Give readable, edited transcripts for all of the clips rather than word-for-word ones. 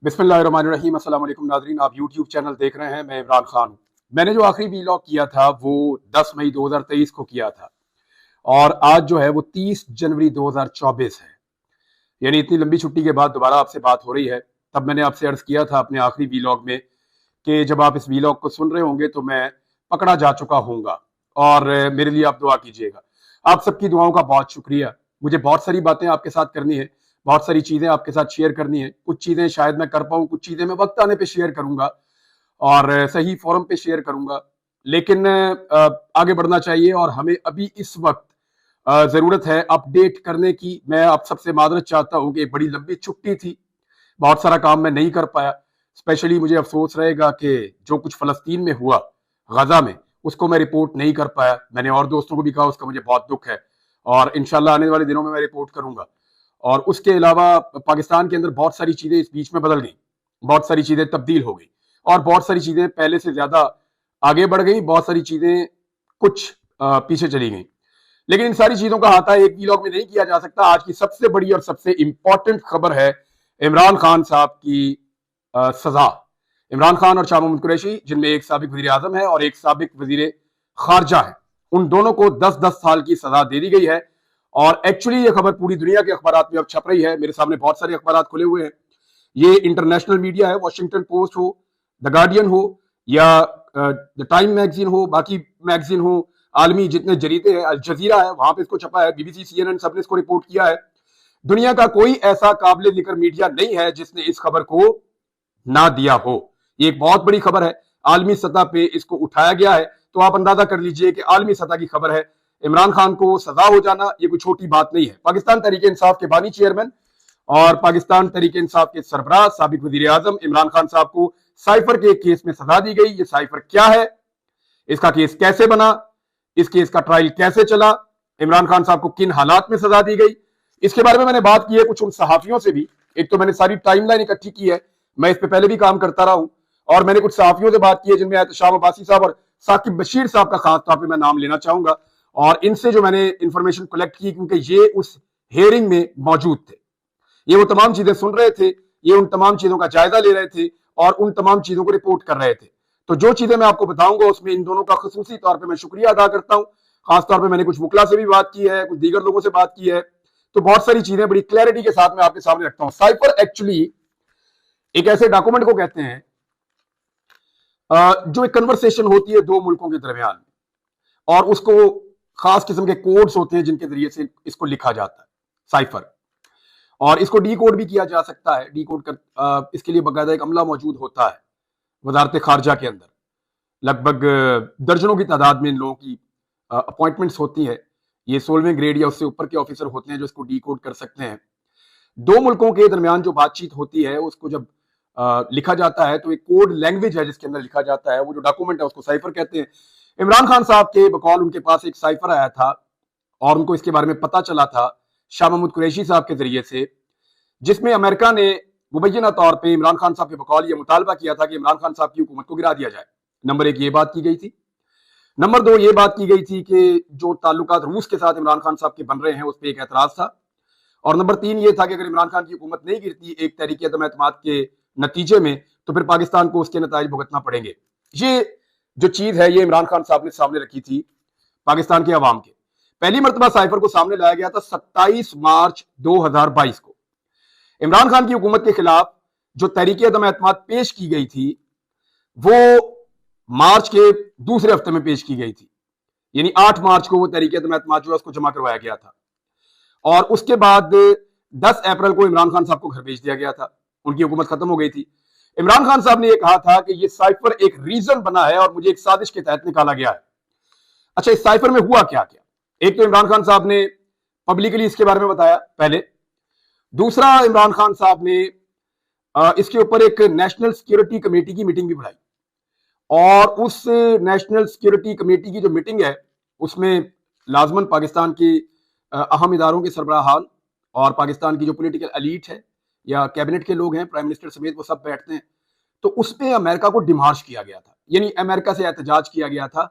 बिस्मिल्लाहिर्रहमानिर्रहीम। अस्सलाम वालेकुम नाज़रीन, आप यूट्यूब चैनल देख रहे हैं। मैं इमरान खान हूँ। मैंने जो आखिरी वीलॉग किया था वो 10 मई 2023 को किया था और आज जो है वो 30 जनवरी 2024 है। यानी इतनी लंबी छुट्टी के बाद दोबारा आपसे बात हो रही है। तब मैंने आपसे अर्ज किया था अपने आखिरी वीलॉग में कि जब आप इस वीलॉग को सुन रहे होंगे तो मैं पकड़ा जा चुका होऊंगा और मेरे लिए आप दुआ कीजिएगा। आप सबकी दुआओं का बहुत शुक्रिया। मुझे बहुत सारी बातें आपके साथ करनी है, बहुत सारी चीजें आपके साथ शेयर करनी है। कुछ चीजें शायद मैं कर पाऊं, कुछ चीजें मैं वक्त आने पे शेयर करूंगा और सही फोरम पे शेयर करूंगा। लेकिन आगे बढ़ना चाहिए और हमें अभी इस वक्त जरूरत है अपडेट करने की। मैं आप सबसे मादरत चाहता हूं कि एक बड़ी लंबी छुट्टी थी, बहुत सारा काम मैं नहीं कर पाया। स्पेशली मुझे अफसोस रहेगा कि जो कुछ फलस्तीन में हुआ, गजा में, उसको मैं रिपोर्ट नहीं कर पाया। मैंने और दोस्तों को भी कहा, उसका मुझे बहुत दुख है और इंशाल्लाह आने वाले दिनों में मैं रिपोर्ट करूंगा। और उसके अलावा पाकिस्तान के अंदर बहुत सारी चीजें इस बीच में बदल गई, बहुत सारी चीजें तब्दील हो गई और बहुत सारी चीजें पहले से ज्यादा आगे बढ़ गई, बहुत सारी चीजें कुछ पीछे चली गई। लेकिन इन सारी चीजों का अहाता एक वीलॉग में नहीं किया जा सकता। आज की सबसे बड़ी और सबसे इंपॉर्टेंट खबर है इमरान खान साहब की सजा। इमरान खान और शाह महमूद कुरैशी, जिनमें एक साबिक वजीर आजम है और एक साबिक वजीर खारजा है, उन दोनों को 10-10 साल की सजा दे दी गई है। और एक्चुअली ये खबर पूरी दुनिया के अखबार में अब छप रही है। मेरे सामने बहुत सारे अखबार खुले हुए हैं। ये इंटरनेशनल मीडिया है, वॉशिंगटन पोस्ट हो, द गार्डियन हो या द टाइम मैगजीन हो, बाकी मैगजीन हो, आलमी जितने जरीदे हैं, अल जजीरा है, वहां पे इसको छपा है, बीबीसी, CNN सबने इसको रिपोर्ट किया है। दुनिया का कोई ऐसा काबिल जिक्र मीडिया नहीं है जिसने इस खबर को ना दिया हो। ये एक बहुत बड़ी खबर है, आलमी सतह पे इसको उठाया गया है। तो आप अंदाजा कर लीजिए कि आलमी सतह की खबर है। इमरान खान को सजा हो जाना ये कोई छोटी बात नहीं है। पाकिस्तान तहरीक इंसाफ के बानी चेयरमैन और पाकिस्तान तहरीक इंसाफ के सरबराह साबिक वजीर आजम इमरान खान साहब को साइफर के केस में सजा दी गई। ये साइफर क्या है, इसका केस कैसे बना, इस केस का ट्रायल कैसे चला, इमरान खान साहब को किन हालात में सजा दी गई, इसके बारे में मैंने बात की है कुछ उन सहाफियों से भी। एक तो मैंने सारी टाइमलाइन इकट्ठी की है, मैं इस पे पहले भी काम करता रहा हूं, और मैंने कुछ सहाफियों से बात की है जिनमें एहतशाम अब्बासी साहब और साकिब बशीर साहब का खास तौर पर मैं नाम लेना चाहूंगा। और इनसे जो मैंने इंफॉर्मेशन कलेक्ट की, क्योंकि ये उस हेयरिंग में मौजूद थे, ये वो तमाम चीजें सुन रहे थे, ये उन तमाम चीजों का जायजा ले रहे थे और उन तमाम चीजों को रिपोर्ट कर रहे थे। तो जो चीजें मैं आपको बताऊंगा उसमें इन दोनों का खसूसी तौर पे मैं शुक्रिया अदा करता हूं। खासतौर पे मैंने कुछ वकला से भी बात की है, कुछ दीगर लोगों से बात की है, तो बहुत सारी चीजें बड़ी क्लैरिटी के साथ मैं आपके सामने रखता हूं। साइफर एक्चुअली एक ऐसे डॉक्यूमेंट को कहते हैं जो एक कन्वर्सेशन होती है दो मुल्कों के दरमियान, और उसको खास किस्म के कोड्स होते हैं जिनके जरिए से इसको लिखा जाता है, साइफर। और इसको डी कोड भी किया जा सकता है। डी कोड कर इसके लिए बाकायदा एक अमला मौजूद होता है वजारत खारजा के अंदर। लगभग दर्जनों की तादाद में इन लोगों की अपॉइंटमेंट्स होती है। ये 16वें ग्रेड या उससे ऊपर के ऑफिसर होते हैं जो इसको डी कोड कर सकते हैं। दो मुल्कों के दरमियान जो बातचीत होती है उसको जब लिखा जाता है तो एक कोड लैंग्वेज है जिसके अंदर लिखा जाता है, वो जो डॉक्यूमेंट है उसको साइफर कहते हैं। इमरान खान साहब के बकौल उनके पास एक साइफर आया था और उनको इसके बारे में पता चला था शाह महमूद कुरैशी साहब के जरिए से, जिसमें अमेरिका ने मुबैना तौर पर इमरान खान साहब के बकौल यह मुतालबा किया था कि इमरान खान साहब की हुकूमत को गिरा दिया जाए। नंबर एक ये बात की गई थी। नंबर दो ये बात की गई थी कि जो ताल्लुकात रूस के साथ इमरान खान साहब के बन रहे हैं उस पर एक एतराज था। और नंबर तीन ये था कि अगर इमरान खान की हुकूमत नहीं गिरती एक तहरीक अदम एतमाद के नतीजे में, तो फिर पाकिस्तान को उसके नताइज भुगतना पड़ेंगे। ये जो चीज है ये इमरान खान साहब ने सामने रखी थी पाकिस्तान के अवाम के। पहली मरतबा साइफर को सामने लाया गया था 27 मार्च 2022 को। इमरान खान की हुकूमत के खिलाफ जो तहरीक अदम एतमाद पेश की गई थी वो मार्च के दूसरे हफ्ते में पेश की गई थी, यानी 8 मार्च को वो तहरीक अदम एतमाद जो है उसको जमा करवाया गया था। और उसके बाद 10 अप्रैल को इमरान खान साहब को घर भेज दिया गया था, उनकी हुकूमत खत्म हो गई थी। इमरान खान साहब ने यह कहा था कि यह साइफर एक रीजन बना है और मुझे एक साजिश के तहत निकाला गया है। अच्छा, इस साइफर में हुआ क्या क्या? एक तो इमरान खान साहब ने पब्लिकली इसके बारे में बताया पहले। दूसरा, इमरान खान साहब ने इसके ऊपर एक नेशनल सिक्योरिटी कमेटी की मीटिंग भी बुलाई और उस नेशनल सिक्योरिटी कमेटी की जो मीटिंग है उसमें लाजमन पाकिस्तान के अहम इदारों के सरबराहान और पाकिस्तान की जो पॉलिटिकल एलीट है या कैबिनेट के लोग हैं, प्राइम मिनिस्टर समेत, वो सब बैठते हैं। तो उस पर अमेरिका को डिमार्श किया गया था, यानी अमेरिका से एहतजाज किया गया था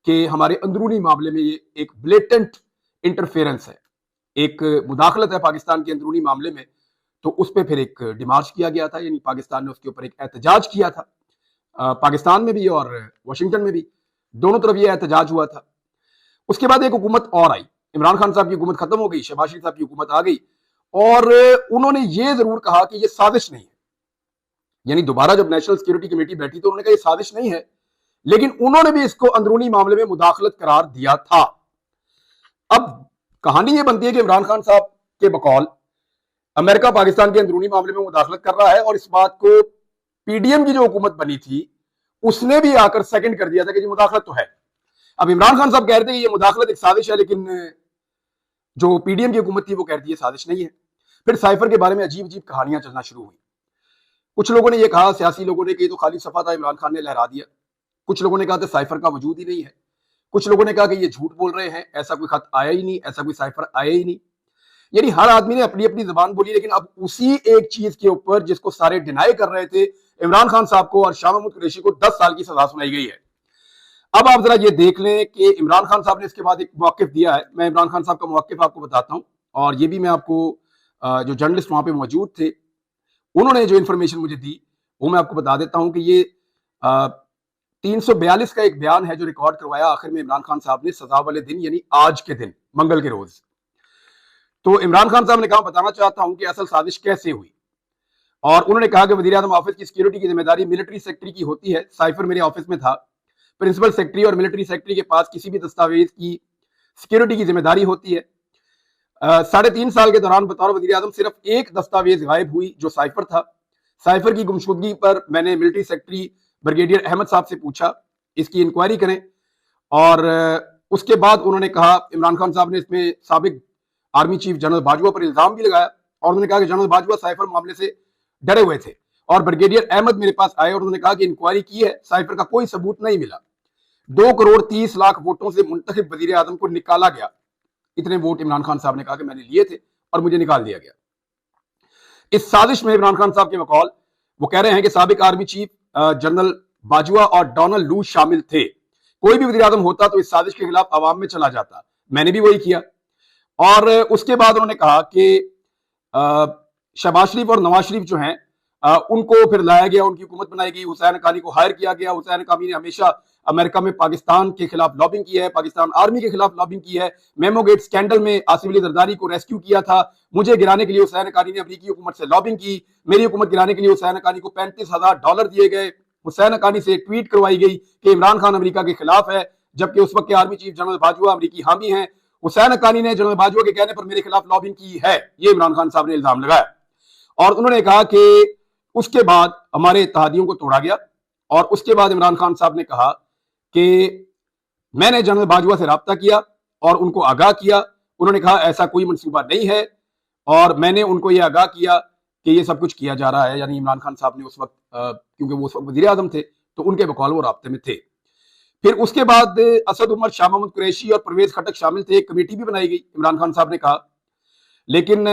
कि हमारे अंदरूनी मामले में ये एक ब्लेटेंट इंटरफेरेंस है, एक मुदाखलत है पाकिस्तान के अंदरूनी मामले में। तो उस पर फिर एक डिमार्च किया गया था, यानी पाकिस्तान ने उसके ऊपर एक एहतजाज किया था। पाकिस्तान में भी और वाशिंगटन में भी, दोनों तरफ ये एहतजाज हुआ था। उसके बाद एक हुकूमत और आई, इमरान खान साहब की हुकूमत खत्म हो गई, शहबाज शरीफ साहब की हुकूमत आ गई, और उन्होंने ये जरूर कहा कि ये साजिश नहीं है। यानी दोबारा जब नेशनल सिक्योरिटी कमेटी बैठी तो उन्होंने कहा ये साजिश नहीं है, लेकिन उन्होंने भी इसको अंदरूनी मामले में मुदाखलत करार दिया था। अब कहानी ये बनती है कि इमरान खान साहब के बकौल अमेरिका पाकिस्तान के अंदरूनी मामले में मुदाखलत कर रहा है, और इस बात को पीडीएम की जो हुकूमत बनी थी उसने भी आकर सेकंड कर दिया था कि ये मुदाखलत तो है। अब इमरान खान साहब कह रहे थे कि ये मुदाखलत एक साजिश है, लेकिन जो पीडीएम की हुकूमत थी वो कहती है साजिश नहीं है। फिर साइफर के बारे में अजीब अजीब कहानियां चलना शुरू हुई। कुछ लोगों ने यह कहा, सियासी लोगों ने, कि ये तो खाली सफा था, इमरान खान ने लहरा दिया। कुछ लोगों ने कहा था साइफर का वजूद ही नहीं है। कुछ लोगों ने कहा कि ये झूठ बोल रहे हैं, ऐसा कोई खत आया ही नहीं, ऐसा कोई साइफर आया ही नहीं। यानी हर आदमी ने अपनी अपनी जबान बोली, लेकिन अब उसी एक चीज के ऊपर जिसको सारे डिनाई कर रहे थे, इमरान खान साहब को और शाह महमूद कुरैशी को 10 साल की सजा सुनाई गई है। अब आप जरा ये देख लें कि इमरान खान साहब ने इसके बाद एक मौकिफ दिया है। मैं इमरान खान साहब का मौकिफ आपको बताता हूं, और ये भी मैं आपको जो जर्नलिस्ट वहां पे मौजूद थे उन्होंने जो इन्फॉर्मेशन मुझे दी वो मैं आपको बता देता हूं कि ये 342 का एक बयान है जो रिकॉर्ड करवाया आखिर में इमरान खान साहब ने सजा वाले दिन, यानी आज के दिन, मंगल के रोज। तो इमरान खान साहब ने कहा, बताना चाहता हूं कि असल साजिश कैसे हुई, और उन्होंने कहा कि वजीर आजम ऑफिस की सिक्योरिटी की जिम्मेदारी मिलिट्री सेक्रेटरी की होती है। साइफर मेरे ऑफिस में था, प्रिंसिपल सेक्रेटरी और मिलिट्री सेक्रेटरी के पास किसी भी दस्तावेज की सिक्योरिटी की जिम्मेदारी होती है। 3.5 साल के दौरान बतौर वजीर आजम सिर्फ एक दस्तावेज गायब हुई जो साइफर था। साइफर की गुमशुदगी पर मैंने मिलिट्री सेक्रेटरी ब्रिगेडियर अहमद साहब से पूछा, इसकी इंक्वायरी करें, और उसके बाद उन्होंने कहा, इमरान खान साहब ने इसमें साबिक आर्मी चीफ जनरल बाजवा पर इल्जाम भी लगाया, और उन्होंने कहा कि जनरल बाजवा साइफर मामले से डरे हुए थे, और ब्रिगेडियर अहमद मेरे पास आए और उन्होंने कहा कि इंक्वायरी की है, साइफर का कोई सबूत नहीं मिला। 2 करोड़ 30 लाख वोटों से मुंतखब वजीर आजम को निकाला गया। इतने वोट इमरान खान साहब ने कहा कि मैंने लिए थे और मुझे निकाल दिया गया। इस साजिश में इमरान खान साहब के बकौल वो कह रहे हैं कि साबिक आर्मी चीफ जनरल बाजवा और डोनाल्ड लू शामिल थे। कोई भी वजीर आजम होता तो इस साजिश के खिलाफ आवाम में चला जाता, मैंने भी वही किया। और उसके बाद उन्होंने कहा कि शहबाज शरीफ और नवाज शरीफ जो हैं उनको फिर लाया गया, उनकी हुकूमत बनाई गई, हुसैन हक्कानी को हायर किया गया। हुसैन हक्कानी ने हमेशा अमेरिका में पाकिस्तान के खिलाफ लॉबिंग की है, पाकिस्तान आर्मी के खिलाफ लॉबिंग की है। मेमोगेट स्कैंडल में आसिफ अली जरदारी को रेस्क्यू किया था। मुझे गिराने के लिए हुसैन हक्कानी ने अमेरिकी हुकूमत से लॉबिंग की। मेरी हुकूमत गिराने के लिए हुसैन हक्कानी को $35,000 दिए गए। हुसैन हक्कानी से ट्वीट करवाई गई कि इमरान खान अमेरिका के खिलाफ है, जबकि उस वक्त के आर्मी चीफ जनरल बाजवा अमेरिकी हामी हैं। हुसैन हक्कानी ने जनरल बाजवा के कहने पर मेरे खिलाफ लॉबिंग की है, ये इमरान खान साहब ने इल्जाम लगाया। और उन्होंने कहा कि उसके बाद हमारे इत्तेहादियों को तोड़ा गया, और उसके बाद इमरान खान साहब ने कहा कि मैंने जनरल बाजवा से राब्ता किया और उनको आगाह किया। उन्होंने कहा ऐसा कोई मंसूबा नहीं है, और मैंने उनको ये आगाह किया कि ये सब कुछ किया जा रहा है। यानी इमरान खान साहब ने उस वक्त, क्योंकि वो उस वक्त वजीर आजम थे, तो उनके बकौल वो राब्ते में थे। फिर उसके बाद असद उमर, शाह महमूद कुरैशी और परवेज खटक शामिल थे। एक कमेटी भी बनाई गई, इमरान खान साहब ने कहा। लेकिन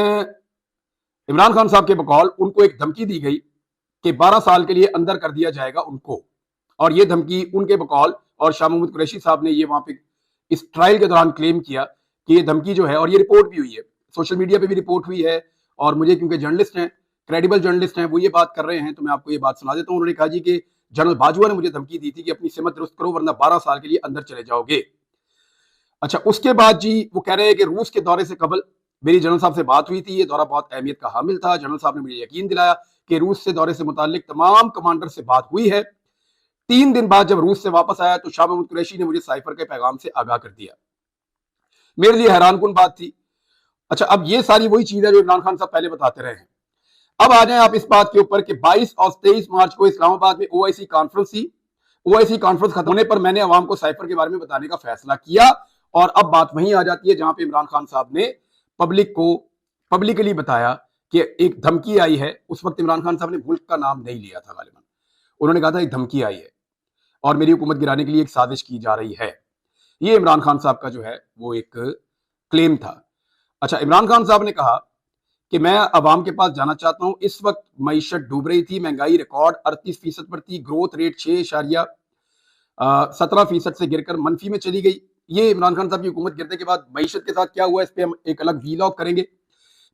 इमरान खान साहब के बकौल उनको एक धमकी दी गई कि 12 साल के लिए अंदर कर दिया जाएगा उनको, और ये धमकी उनके बकौल और शाह महमूद कुरैशी साहब ने ये वहां पे इस ट्रायल के दौरान क्लेम किया कि ये धमकी जो है, और ये रिपोर्ट भी हुई है, सोशल मीडिया पे भी रिपोर्ट हुई है, और मुझे क्योंकि जर्नलिस्ट हैं, क्रेडिबल जर्नलिस्ट हैं, वो ये बात कर रहे हैं, तो मैं आपको ये बात सुना देता हूँ। उन्होंने कहा जी कि जनरल बाजवा ने मुझे धमकी दी थी कि अपनी सिमत दुरुस्त करो वरना 12 साल के लिए अंदर चले जाओगे। अच्छा, उसके बाद जी वो कह रहे हैं कि रूस के दौरे से कबल मेरी जनरल साहब से बात हुई थी, ये दौरा बहुत अहमियत का हामिल था। जनरल साहब ने मुझे यकीन दिलाया कि रूस से दौरे से मुताल्लिक तमाम कमांडर से बात हुई है। 3 दिन बाद जब रूस से वापस आया तो शाह महमूद कुरैशी ने मुझे साइफर के पैगाम से आगाह कर दिया। मेरे लिए हैरानकुन बात थी। अच्छा, अब ये सारी वही चीज है जो इमरान खान साहब पहले बताते रहे हैं। अब आ जाए आप इस बात के ऊपर कि 22 और 23 मार्च को इस्लामाबाद में ओआईसी कॉन्फ्रेंस थी। ओआईसी कॉन्फ्रेंस खत्म होने पर मैंने अवाम को साइफर के बारे में बताने का फैसला किया, और अब बात वहीं आ जाती है जहां पे इमरान खान साहब ने पब्लिक को पब्लिकली बताया कि एक धमकी आई है। उस वक्त इमरान खान साहब ने मुल्क का नाम नहीं लिया था गालिबन, उन्होंने कहा था एक धमकी आई है और मेरी हुकूमत गिराने के लिए एक साजिश की जा रही है। ये इमरान खान साहब का जो है वो एक क्लेम था। अच्छा, इमरान खान साहब ने कहा कि मैं अवाम के पास जाना चाहता हूं। इस वक्त मईशत डूब रही थी, महंगाई रिकॉर्ड 38% पर थी, ग्रोथ रेट 6.17% से गिरकर मनफी में चली गई। ये इमरान खान साहब की हुकूमत गिरने के बाद मईशत के साथ क्या हुआ, इस पर हम एक अलग वीलॉग करेंगे।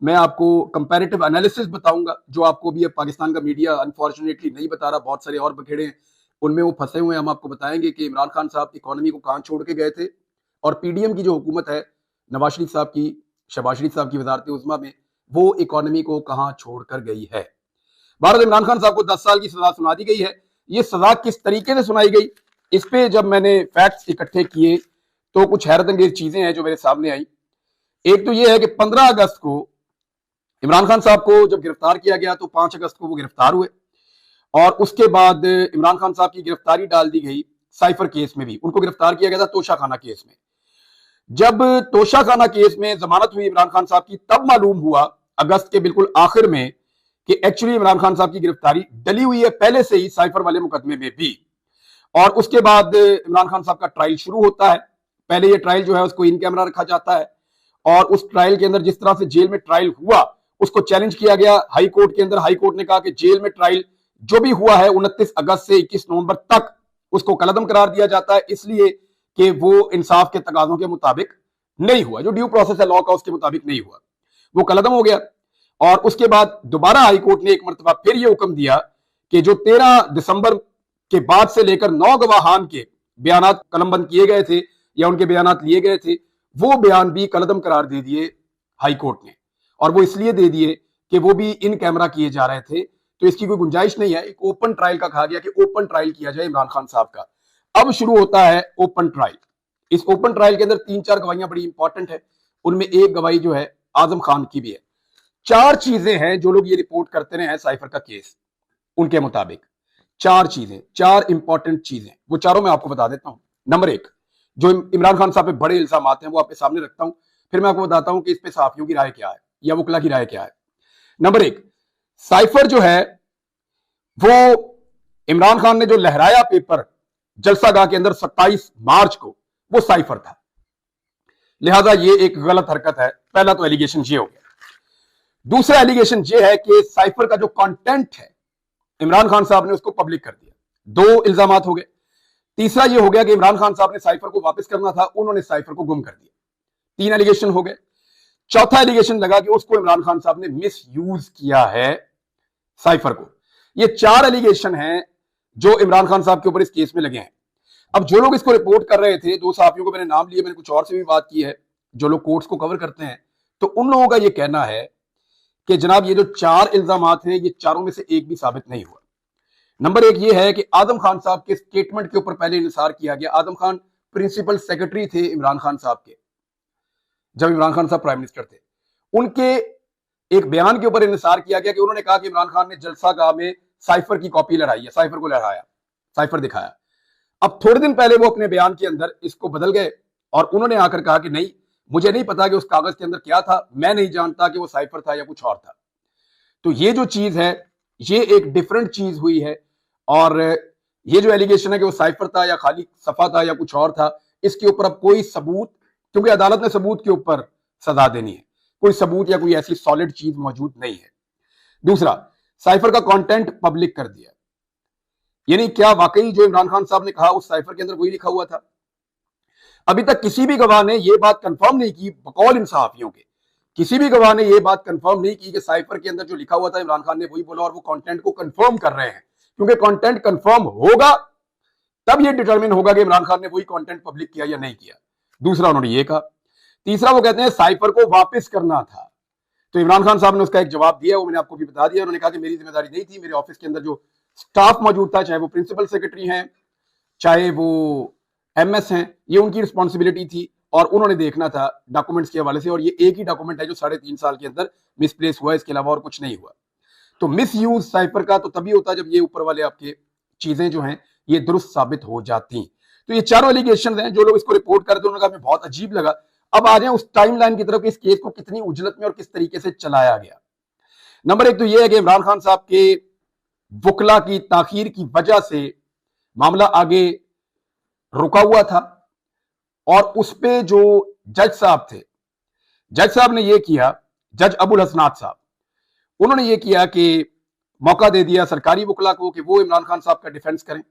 मैं आपको कंपैरेटिव एनालिसिस बताऊंगा जो आपको भी अब पाकिस्तान का मीडिया अनफॉर्चुनेटली नहीं बता रहा, बहुत सारे और बखेड़े हैं उनमें वो फंसे हुए हैं। हम आपको बताएंगे कि इमरान खान साहब इकोनॉमी को कहां छोड़ के गए थे और पीडीएम की जो हुकूमत है नवाज शरीफ साहब की, शहबाज शरीफ साहब की वजारत उज़्मा में, वो इकोनॉमी को कहां छोड़कर गई है। भारत इमरान खान साहब को 10 साल की सजा सुना दी गई है। ये सजा किस तरीके से सुनाई गई, इस पे जब मैंने फैक्ट्स इकट्ठे किए तो कुछ हैरत अंगेज चीजें हैं जो मेरे सामने आई। एक तो ये है कि 15 अगस्त को इमरान खान साहब को जब गिरफ्तार किया गया तो 5 अगस्त को वो गिरफ्तार हुए और उसके बाद इमरान खान साहब की गिरफ्तारी डाल दी गई साइफर केस में भी। उनको गिरफ्तार किया गया था तोशाखाना केस में। जब तोशाखाना केस में जमानत हुई इमरान खान साहब की, तब मालूम हुआ अगस्त के बिल्कुल आखिर में कि एक्चुअली इमरान खान साहब की गिरफ्तारी डली हुई है पहले से ही साइफर वाले मुकदमे में भी। और उसके बाद इमरान खान साहब का ट्रायल शुरू होता है। पहले ये ट्रायल जो है उसको इन कैमरा रखा जाता है और उस ट्रायल के अंदर जिस तरह से जेल में ट्रायल हुआ उसको चैलेंज किया गया हाई कोर्ट के अंदर। हाई कोर्ट ने कहा कि जेल में ट्रायल जो भी हुआ है 29 अगस्त से 21 नवंबर तक उसको कलअदम करार दिया जाता है, इसलिए कि वो इंसाफ के तकाजों के मुताबिक नहीं हुआ, जो ड्यू प्रोसेस है लॉ का उसके मुताबिक नहीं हुआ, वो कलअदम हो गया। और उसके बाद दोबारा हाई कोर्ट ने एक मरतबा फिर यह हुक्म दिया कि जो 13 दिसंबर के बाद से लेकर 9 गवाहान के बयान कलमबंद किए गए थे या उनके बयान लिए गए थे, वो बयान भी कलअदम करार दे दिए हाई कोर्ट ने। और वो इसलिए दे दिए कि वो भी इन कैमरा किए जा रहे थे, तो इसकी कोई गुंजाइश नहीं है। एक ओपन ट्रायल का कहा गया कि ओपन ट्रायल किया जाए इमरान खान साहब का। अब शुरू होता है ओपन ट्रायल। इस ओपन ट्रायल के अंदर 3-4 गवाहियां बड़ी इंपॉर्टेंट है, उनमें एक गवाही जो है आजम खान की भी है। 4 चीजें हैं जो लोग ये रिपोर्ट करते रहे हैं साइफर का केस, उनके मुताबिक 4 चीजें, 4 इंपॉर्टेंट चीजें, वो चारों मैं आपको बता देता हूं। नंबर 1, जो इमरान खान साहब पे बड़े इल्जाम हैं वो आपके सामने रखता हूं, फिर मैं आपको बताता हूं कि इस पे सहाफियों की राय क्या है या वकला की राय क्या है। नंबर 1, साइफर जो है वो इमरान खान ने जो लहराया पेपर जलसागाह के अंदर 27 मार्च को, वो साइफर था, लिहाजा ये एक गलत हरकत है। पहला तो एलिगेशन ये हो गया। दूसरा एलिगेशन ये है कि साइफर का जो कंटेंट है इमरान खान साहब ने उसको पब्लिक कर दिया। 2 इल्जाम हो गए। तीसरा ये हो गया कि इमरान खान साहब ने साइफर को वापस करना था, उन्होंने साइफर को गुम कर दिया। 3 एलिगेशन हो गए। चौथा एलिगेशन लगा कि उसको इमरान खान साहब ने मिस यूज किया है साइफर को। ये 4 एलिगेशन हैं जो इमरान खान साहब के ऊपर इस केस में लगे हैं। अब जो लोग इसको रिपोर्ट कर रहे थे, 2 साहबियों को मैंने नाम लिए, मैंने कुछ और से भी बात की है जो लोग कोर्ट्स को कवर करते हैं, तो उन लोगों का ये कहना है कि जनाब ये जो 4 इल्जामात हैं ये चारों में से एक भी साबित नहीं हुआ। नंबर 1 ये है कि आजम खान साहब के स्टेटमेंट के ऊपर पहले इंसार किया गया। आजम खान प्रिंसिपल सेक्रेटरी थे इमरान खान साहब के जब इमरान खान साहब प्राइम मिनिस्टर थे। उनके एक बयान के ऊपर इंसार किया गया कि उन्होंने कहा कि इमरान खान ने जलसागाह में साइफर की कॉपी लहराई है, साइफर को लहराया, साइफर दिखाया। अब थोड़े दिन पहले वो अपने बयान के अंदर इसको बदल गए और उन्होंने आकर कहा कि नहीं, मुझे नहीं पता कि उस कागज के अंदर क्या था, मैं नहीं जानता कि वो साइफर था या कुछ और था। तो ये जो चीज है ये एक डिफरेंट चीज हुई है। और ये जो एलिगेशन है कि वो साइफर था या खाली सफा था या कुछ और था, इसके ऊपर अब कोई सबूत, क्योंकि अदालत ने सबूत के ऊपर सजा देनी है, कोई सबूत या कोई ऐसी सॉलिड चीज मौजूद नहीं है। दूसरा, साइफर का कंटेंट पब्लिक कर दिया, यानी क्या वाकई जो इमरान खान साहब ने कहा उस साइफर के अंदर वही लिखा हुआ था? अभी तक किसी भी गवाह ने यह बात कंफर्म नहीं की, बकौल इन सहाफियों के किसी भी गवाह ने यह बात कंफर्म नहीं की कि साइफर के अंदर जो लिखा हुआ था इमरान खान ने वही बोला, और वो कंटेंट को कंफर्म कर रहे हैं। क्योंकि कंटेंट कंफर्म होगा तब यह डिटरमिन होगा कि इमरान खान ने वही कंटेंट पब्लिक किया या नहीं किया। दूसरा उन्होंने ये कहा। तीसरा, वो कहते हैं साइफर को वापस करना था, तो इमरान खान साहब ने उसका एक जवाब दिया, वो मैंने आपको भी बता दिया। उन्होंने कहा कि मेरी जिम्मेदारी नहीं थी, मेरे ऑफिस के अंदर जो स्टाफ मौजूद था, चाहे वो प्रिंसिपल सेक्रेटरी हैं चाहे वो एमएस हैं, ये उनकी रिस्पॉन्सिबिलिटी थी और उन्होंने देखना था डॉक्यूमेंट्स के हवाले से। और ये एक ही डॉक्यूमेंट है जो 3.5 साल के अंदर मिसप्लेस हुआ, इसके अलावा और कुछ नहीं हुआ। तो मिस यूज साइफर का तो तभी होता है जब ये ऊपर वाले आपके चीजें जो हैं ये दुरुस्त साबित हो जाती। तो ये चारों एलिगेशन हैं जो लोग इसको रिपोर्ट करते हैं, उन्होंने कहा बहुत अजीब लगा। अब आ जाए उस टाइमलाइन की तरफ, इस केस को कितनी उजलत में और किस तरीके से चलाया गया। नंबर 1 तो यह है कि इमरान खान साहब के वकला की ताखीर की वजह से मामला आगे रुका हुआ था और उस पे जो जज साहब थे, जज साहब ने यह किया, जज अबुल हसनात साहब, उन्होंने यह किया कि मौका दे दिया सरकारी वकला को कि वो इमरान खान साहब का डिफेंस करें।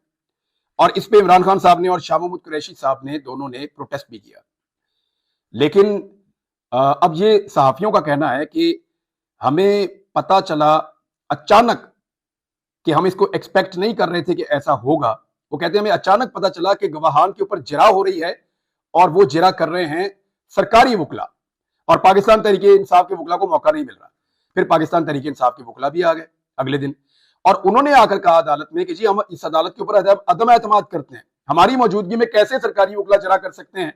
और इस पे इमरान खान साहब ने और शाह महमूद कुरैशी साहब ने दोनों ने प्रोटेस्ट भी किया। लेकिन अब ये सहाफियों का कहना है कि हमें पता चला अचानक कि हम इसको एक्सपेक्ट नहीं कर रहे थे कि ऐसा होगा। वो कहते हैं हमें अचानक पता चला कि गवाहान के ऊपर जिरा हो रही है और वो जिरा कर रहे हैं सरकारी वकला, और पाकिस्तान तहरीक इंसाफ के वकला को मौका नहीं मिल रहा। फिर पाकिस्तान तहरीक इंसाफ के वकला भी आ गए अगले दिन, और उन्होंने आकर कहा अदालत में कि जी हम इस अदालत के ऊपर अदम एतमाद करते हैं, हमारी मौजूदगी में कैसे सरकारी वकला जिरा कर सकते हैं।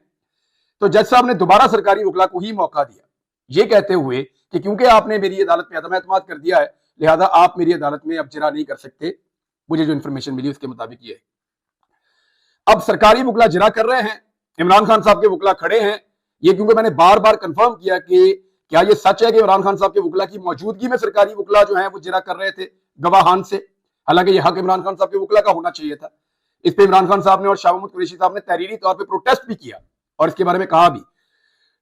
तो जज साहब ने दोबारा सरकारी वकला को ही मौका दिया, ये कहते हुए कि क्योंकि आपने मेरी अदालत में अदम एतमाद कर दिया है, लिहाजा आप मेरी अदालत में अब जिरा नहीं कर सकते। मुझे जो इंफॉर्मेशन मिली उसके मुताबिक ये है। अब सरकारी वकला जिरा कर रहे हैं, इमरान खान साहब के वकला खड़े हैं। ये क्योंकि मैंने बार बार कंफर्म किया कि क्या ये सच है कि इमरान खान साहब के वकला की मौजूदगी में सरकारी वकला जो है वो जिरा कर रहे थे गवाहान से, हालांकि यह हक इमरान खान साहब के वकला का होना चाहिए था। इस पे इमरान खान साहब ने और शाह महमूद कुरैशी साहब ने तहरीरी तौर पर प्रोटेस्ट भी किया और इसके बारे में कहा भी।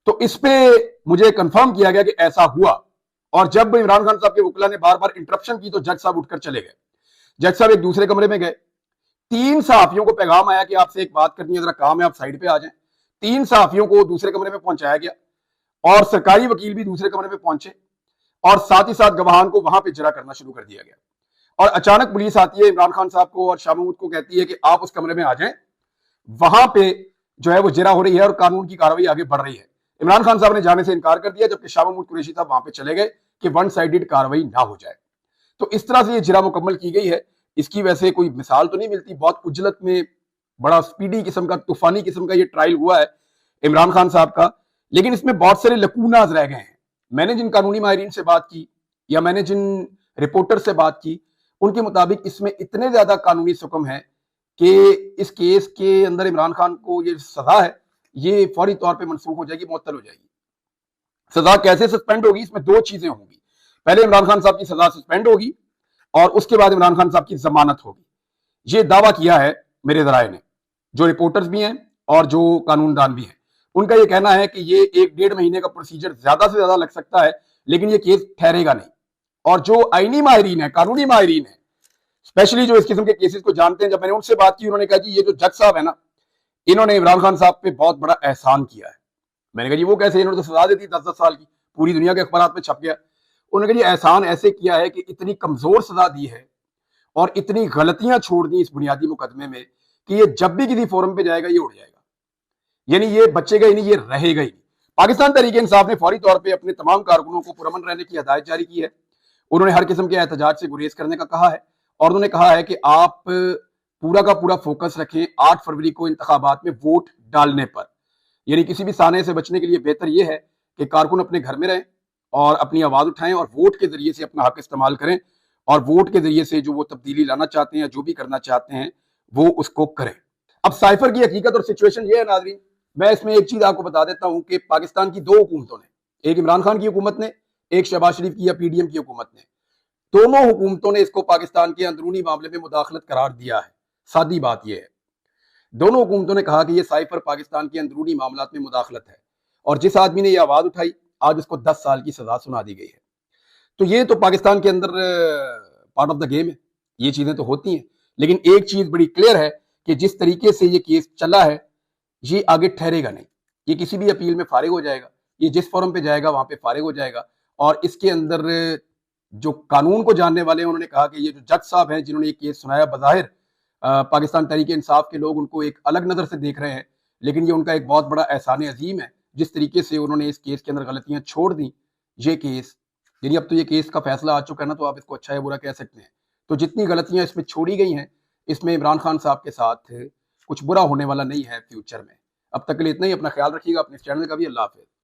तो इस पे मुझे कंफर्म किया गया कि ऐसा हुआ, और जब इमरान खान साहब के वकला ने बार बार इंटरप्शन की तो जज साहब उठकर चले गए। जज साहब एक दूसरे कमरे में गए, 3 सहाफियों को पैगाम आया कि आपसे एक बात करनी है, जरा काम है, आप साइड पे आ जाएं। 3 सहाफियों को दूसरे कमरे में पहुंचाया गया और सरकारी वकील भी दूसरे कमरे में पहुंचे, और साथ ही साथ गवाहान को वहां पे जिरा करना शुरू कर दिया गया। और अचानक पुलिस आती है, इमरान खान साहब को और शाह महमूद को कहती है कि आप उस कमरे में आ जाएं, वहां पे जो है वो जिरा हो रही है और कानून की कार्रवाई आगे बढ़ रही है। इमरान खान साहब ने जाने से इनकार कर दिया, जबकि शाह महमूद कुरैशी साहब वहां पे चले गए कि वन साइडेड कार्रवाई ना हो जाए। तो इस तरह से ये जिरा मुकम्मल की गई है। इसकी वैसे कोई मिसाल तो नहीं मिलती, बहुत उजलत में बड़ा स्पीडी किस्म का, तूफानी किस्म का ये ट्रायल हुआ है इमरान खान साहब का, लेकिन इसमें बहुत सारे लकूनाज रह गए हैं। मैंने जिन कानूनी माहिरीन से बात की या मैंने जिन रिपोर्टर से बात की, उनके मुताबिक इसमें इतने ज्यादा कानूनी सुकम है कि इस केस के अंदर इमरान खान को ये सजा है ये फौरी तौर पे मनसूख हो जाएगी, मुअत्तल हो जाएगी। सजा कैसे सस्पेंड होगी, इसमें 2 चीजें होंगी। पहले इमरान खान साहब की सजा सस्पेंड होगी और उसके बाद इमरान खान साहब की जमानत होगी। ये दावा किया है मेरे जराये ने, जो रिपोर्टर्स भी हैं और जो कानूनदान भी हैं। उनका ये कहना है कि ये 1-1.5 महीने का प्रोसीजर ज्यादा से ज्यादा लग सकता है, लेकिन ये केस ठहरेगा नहीं। और जो आईनी माहिरीन है, कानूनी माहिरीन है, स्पेशली जो इस किस्म के केसेस को जानते हैं, जब मैंने उनसे बात की, उन्होंने कहा जी ये जो जज साहब है ना, इन्होंने इमरान खान साहब पे बहुत बड़ा एहसान किया है। मैंने कहा जी वो कैसे, इन्होंने तो सजा दी थी 10-10 साल की, पूरी दुनिया के अखबार में छप गया। उन्होंने कहा जी एहसान ऐसे किया है कि इतनी कमजोर सजा दी है और इतनी गलतियां छोड़ दी इस बुनियादी मुकदमे में कि ये जब भी किसी फोरम पे जाएगा ये उड़ जाएगा, यानी ये बचेगा ही नहीं, ये रहेगा ही नहीं। पाकिस्तान तहरीक इंसाफ ने फौरी तौर पर अपने तमाम कारकुनों को पुरअमन रहने की हदायत जारी की है। उन्होंने हर किस्म के एहतजाज से गुरेज करने का कहा है और उन्होंने कहा है कि आप पूरा का पूरा फोकस रखें 8 फरवरी को इंतखाबात में वोट डालने पर। यानी किसी भी साने से बचने के लिए बेहतर यह है कि कारकुन अपने घर में रहें और अपनी आवाज उठाएं और वोट के जरिए से अपना हक इस्तेमाल करें, और वोट के जरिए से जो वो तब्दीली लाना चाहते हैं, जो भी करना चाहते हैं, वो उसको करें। अब साइफर की हकीकत और सिचुएशन ये है नाज़रीन, मैं इसमें एक चीज आपको बता देता हूं कि पाकिस्तान की 2 हुकूमतों ने, एक इमरान खान की हुकूमत ने, एक शहबाज शरीफ की या पीडीएम की हुकूमत ने, दोनों हुकूमतों ने इसको पाकिस्तान के अंदरूनी मामले में मुदाखलत करार दिया है। सादी बात यह है, दोनों हुकूमतों ने कहा कि यह साइफर पाकिस्तान के अंदरूनी मामलात में मुदाखलत है, और जिस आदमी ने यह आवाज उठाई आज उसको 10 साल की सजा सुना दी गई है। तो ये तो पाकिस्तान के अंदर पार्ट ऑफ द गेम है, ये चीजें तो होती हैं। लेकिन एक चीज बड़ी क्लियर है कि जिस तरीके से ये केस चला है ये आगे ठहरेगा नहीं, ये किसी भी अपील में फारिग हो जाएगा, ये जिस फोरम पे जाएगा वहां पे फारिग हो जाएगा। और इसके अंदर जो कानून को जानने वाले हैं उन्होंने कहा कि ये जो जज साहब हैं जिन्होंने ये केस सुनाया, बज़ाहिर पाकिस्तान तहरीक इंसाफ के लोग उनको एक अलग नजर से देख रहे हैं, लेकिन ये उनका एक बहुत बड़ा एहसान अजीम है जिस तरीके से उन्होंने इस केस के अंदर गलतियां छोड़ दी। ये केस यानी अब तो ये केस का फैसला आ चुका है ना, तो आप इसको अच्छा या बुरा कह सकते हैं। तो जितनी गलतियां इसमें छोड़ी गई हैं, इसमें इमरान खान साहब के साथ कुछ बुरा होने वाला नहीं है फ्यूचर में। अब तक के लिए इतना ही, अपना ख्याल रखिएगा, अपने चैनल का भी। अल्लाह हाफिज़।